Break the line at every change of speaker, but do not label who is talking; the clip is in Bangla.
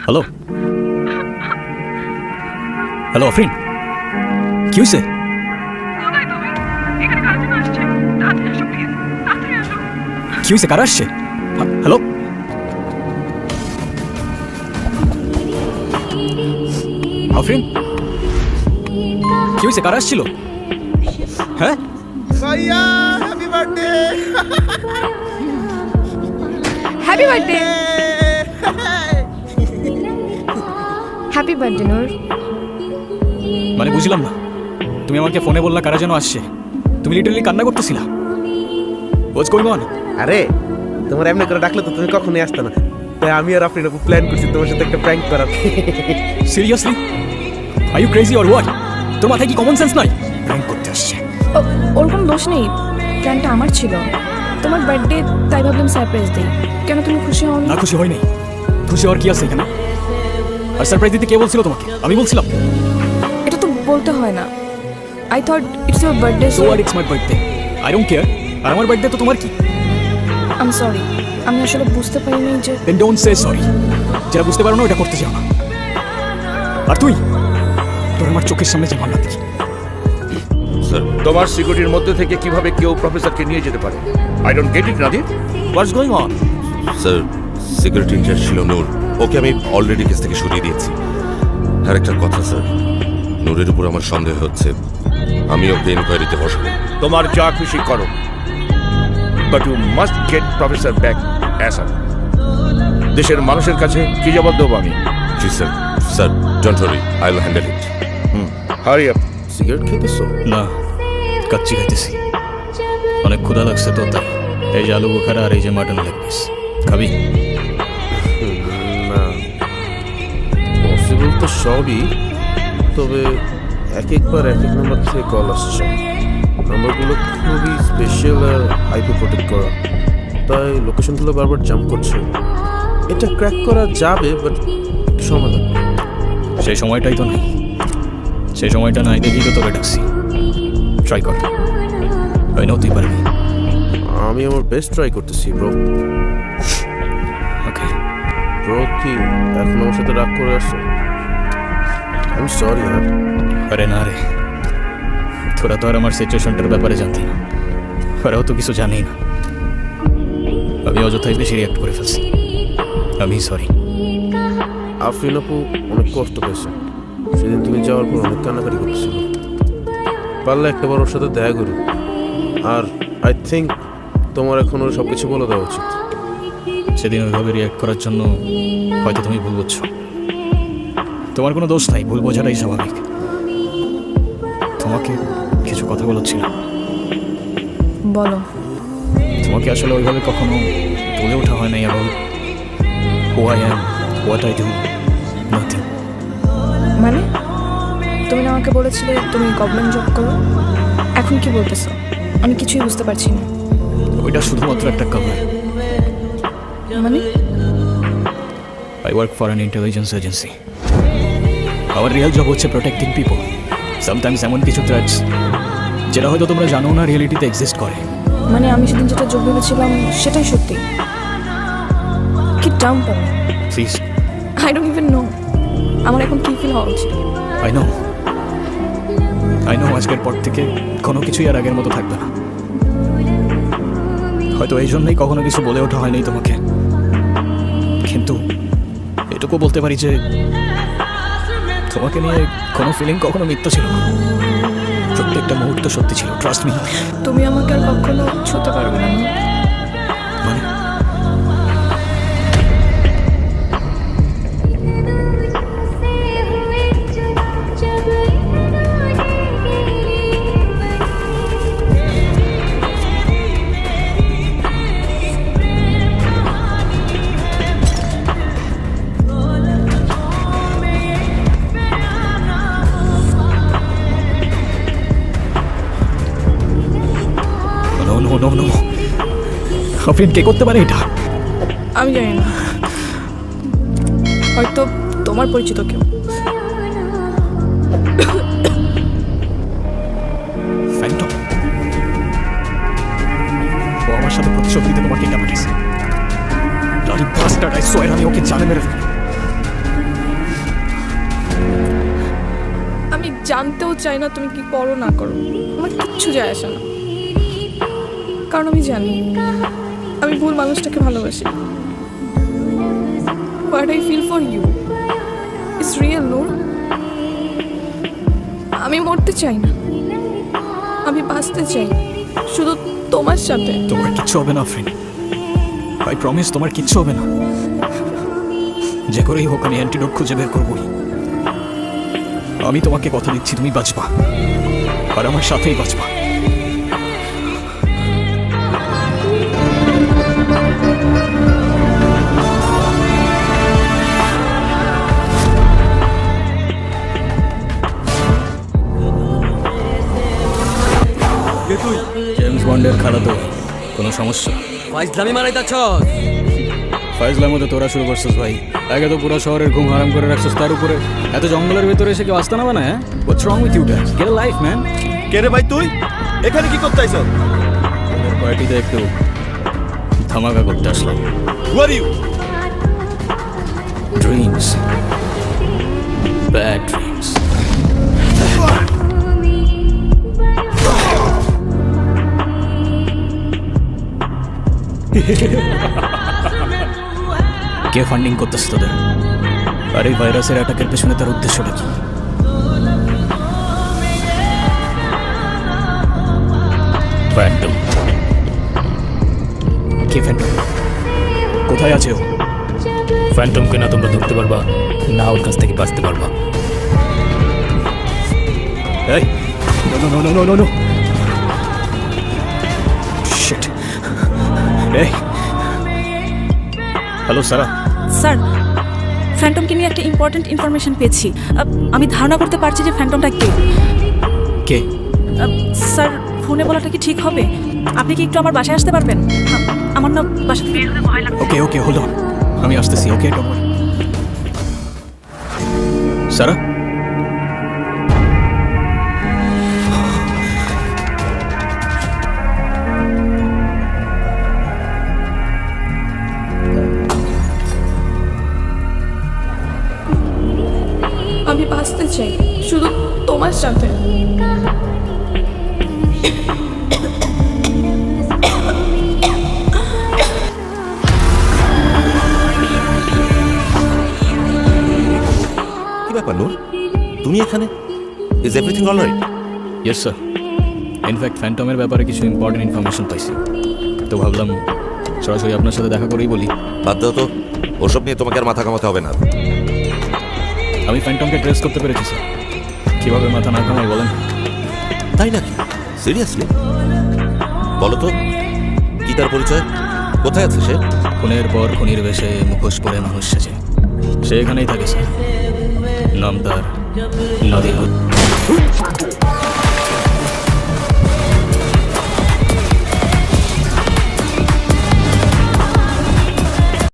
হ্যালো হ্যালো আফরিন, কি হয়েছে? কি হয়েছে? কারা আসছে? হ্যালো আফরিন, কি হয়েছে? কারা আসছিল? হ্যাঁ
ভাইয়া happy birthday.
Happy birthday. Happy birthday Noor.
মানে বুঝলাম না, তুমি আমাকে ফোনে বললা কারা যেন আসছে, তুমি লিটারালি কান্না করতেছিলা। হোয়াটস গোইং অন?
আরে তোমার এমনি করে ডাকলে তো তুমি কখনোই আসতে না, তাই আমি আর আপনি প্ল্যান করছি তোমার সাথে একটা প্র্যাঙ্ক করার।
Seriously? Are you crazy or what? তোর মাথায় কি কমন সেন্স নাই? প্র্যাঙ্ক করতে আসছে?
ওর কোনো দোষ নেই, প্ল্যানটা আমার ছিল। তোমার বার্থডে তাই ভাবলাম সারপ্রাইজ দিই। কেন তুমি খুশি হও
না? খুশি হয় নাই। খুশি হওয়ার কি আছে এখানে? আর সারপ্রাইজ দিতে কে বলছিল তোমাকে? আমি বলছিলাম?
এটা তো বলতে হয় না। I thought it's your birthday.
So আর it's my birthday, I don't care. আর আমার বার্থডে তো তোমার কি?
আই এম সরি, আমি আসলে বুঝতে পারিনি যে।
Then don't say sorry. যেটা বুঝতে পারো না ওটা করতে চাও না। আর তুই, তোর আমার চোখের সামনে যে মান্না দেখি।
স্যার, তোমার সিকিউরিটির মধ্যে থেকে কিভাবে কেউ প্রফেসরকে নিয়ে যেতে পারে? I don't get it Nadir, what's going on?
Sir, security incharge ছিল নূর, ওকে আমি অলরেডি কেস থেকে সরিয়ে দিয়েছি। আর একটা কথা স্যার, নূরের উপর আমার সন্দেহ হচ্ছে, আমি ওকে ইনকোয়ারিতে বসাবো।
তোমার যা খুশি করো, but you must get professor back ASAP. দেশের মানুষের কাছে কি জবাব দেবো আমি?
জি sir. Sir, don't worry, I will handle it.
Hurry up.
Cigarette খেতেছো?
না, কাচ্চি খাইতেছি। অনেক ক্ষুধা লাগছে তো, তাই। এই যে আলু বোখারা আর এই যে মাটন লেগ পিস খাবি?
না, পসিবল তো সবই, তবে এক একবার এক এক নাম্বার থেকে কল আসছে। নাম্বারগুলো খুবই স্পেশাল আর আইপি প্রোটেক্ট করা, তাই লোকেশনগুলো বারবার জাম্প করছে। এটা ক্র্যাক করা যাবে, বাট সময় লাগবে।
সেই সময়টাই তো নাই। সেই সময়টা নাই দেখি তো তোকে ডাকছি। ট্রাই কর, হয় না তুই পারবি।
আমি আমার বেস্ট ট্রাই করতেছি ব্রো।
ওকে।
ব্রো কি এখন আমার সাথে রাগ করে আসছো? আমি সরি। হ্যাঁ,
আরে না রে, তোরা তো আর আমার সিচুয়েশনটার ব্যাপারে জানতি না, ওরাও তো কিছু জানেই না। আমি অযথাই বেশি রিয়াক্ট করে ফেলছি। আমি সরি।
আফরিন আপু অনেক কষ্ট পেয়েছে। সেদিন তুমি যাওয়ার পর অনেক কান্নাকাটি করতেছিল। পারলে একটা বার ওর সাথে দেখা করো। আর আই থিঙ্ক তোমার এখন ওর সব কিছু বলে দেওয়া উচিত।
সেদিন ওইভাবে রিয়াক্ট করার জন্য হয়তো তুমি ভুল বুঝছো। তোমার কোনো দোষ নাই, ভুল বোঝাটাই স্বাভাবিক। তোমাকে কিছু কথা বলাচ্ছিল।
বলো।
তোমাকে আসলে ওইভাবে কখনো বলে ওঠা হয় নাই about who I am, what I do, nothing.
মানে তুমি না আমাকে বলেছিলে তুমি গভর্নমেন্ট জব করো, এখন কি বলতেছো? আমি কিছুই বুঝতে পারছি না।
ওইটা শুধুমাত্র একটা কভার।
মানে
I work for an intelligence agency. আমার রিয়েল জব হচ্ছে প্রোটেক্টিং পিপল। সামটাইমস এমন কিছু থ্রেটস যেটা হয়তো তোমরা জানো না রিয়েলিটিতে এক্সিস্ট করে।
মানে আমি সেদিন যেটা যোগ ভেবেছিলাম সেটাই সত্যি। কি ডাউন পাবো।
Please.
I don't even know আমার এখন কি ফিল হওয়া উচিত।
আই নো আজকের পর থেকে কোনো কিছুই আর আগের মতো থাকবে না। হয়তো এই জন্যই কখনো কিছু বলে ওঠা হয়নি তোমাকে, কিন্তু এটুকু বলতে পারি যে তোমাকে নিয়ে কোনো ফিলিং কখনো মিথ্যা ছিল না। প্রত্যেকটা মুহূর্ত সত্যি ছিল, ট্রাস্ট মি।
তুমি আমাকে আর কখনো ছুতে পারবে না।
মানে আফরিন, কে করতে পারে এটা?
আমি জানি না, হয়তো তোমার পরিচিত কেউ।
ফ্যান্টম, ও আমার সাথে প্রতিশোধ নিতে তোমাকে এটা পাঠিয়েছে। ব্লাডি বাস্টার্ড, আই সোয়ার আমি ওকে জানে মেরে ফেলবো।
জানতেও চাই না তুমি কি করো না করো, আমার কিচ্ছু যায় আসে না। কারণ আমি জানি আমি ভুল মানুষটাকে ভালোবাসি। What I feel for you is real, নূর। আমি মরতে চাই না, আমি বাঁচতে চাই শুধু তোমার সাথে।
তোমার কিচ্ছু হবে না ফ্রেন্ড, আই প্রমিস তোমার কিচ্ছু হবে না। যে করেই হোক আমি অ্যান্টিডোট খুঁজে বের করবই। আমি তোমাকে কথা দিচ্ছি তুমি বাঁচবা, আর আমার সাথেই বাঁচবা। জেমস বন্ডের খালাতো ভাই, কোনো সমস্যা?
ফাইজলামি মারাইতাছ।
ফাইজলার মধ্যে তোরা শুরু করছিস ভাই। আগে তো পুরো শহরের ঘুম হারাম করে রাখছিস, তার উপরে এত জঙ্গলের ভেতরে এসে কেউ আসতে না মানে? What's wrong with you guys? Get a life man.
কে রে ভাই তুই এখানে কি করতে আইছ?
তোদের পার্টিতে একটু ধামাকা করতে আসলাম।
Who are you?
Dreams, bad dreams. কে ফান্ডিং করতেছে তোদের? আর এই ভাইরাসের অ্যাটাকের পেছনে তার উদ্দেশ্যটা কি? ফ্যান্টম। কে ফ্যান্টম? কোথায় আছে ও?
ফ্যান্টমকে না তোমরা ধরতে পারবা, না ওর কাছ থেকে বাঁচতে পারবা।
এই no no no no no no shit. এই হ্যালো সারা।
স্যার, ফ্যান্টমকে নিয়ে একটা ইম্পর্ট্যান্ট ইনফরমেশন পেয়েছি। আমি ধারণা করতে পারছি যে ফ্যান্টমটা কে।
কে?
স্যার, ফোনে বলাটা কি ঠিক হবে? আপনি কি একটু আমার বাসায় আসতে পারবেন? আমার না বাসা থেকে বের হতে ভয় লাগছে।
ওকে ওকে হোল্ড অন, আমি আসতেছি। Okay don't worry. সারা,
আমি বাঁচতে চাই শুধু তোমার সাথে।
কি ব্যাপার নূর, তুমি এখানে? Is everything alright?
Yes sir. In fact ফ্যান্টমের ব্যাপারে কিছু ইম্পর্টেন্ট ইনফরমেশন পাইছি, তো ভাবলাম সরাসরি আপনার সাথে দেখা করেই বলি।
বাদ দাও তো, ওসব নিয়ে তোমাকে আর মাথা কামাতে হবে না।
আমি ফ্যান্টমকে ট্রেস করতে পেরেছি স্যার। কীভাবে মাথা না কামাই বলেন?
তাই নাকি? সিরিয়াসলি? বলো তো, কি তার পরিচয়? কোথায় আছে সে?
খুনের পর খুনির বেশে মুখোশ পরে মানুষ সেজে সে এখানেই থাকে স্যার। নাম তার নাদির।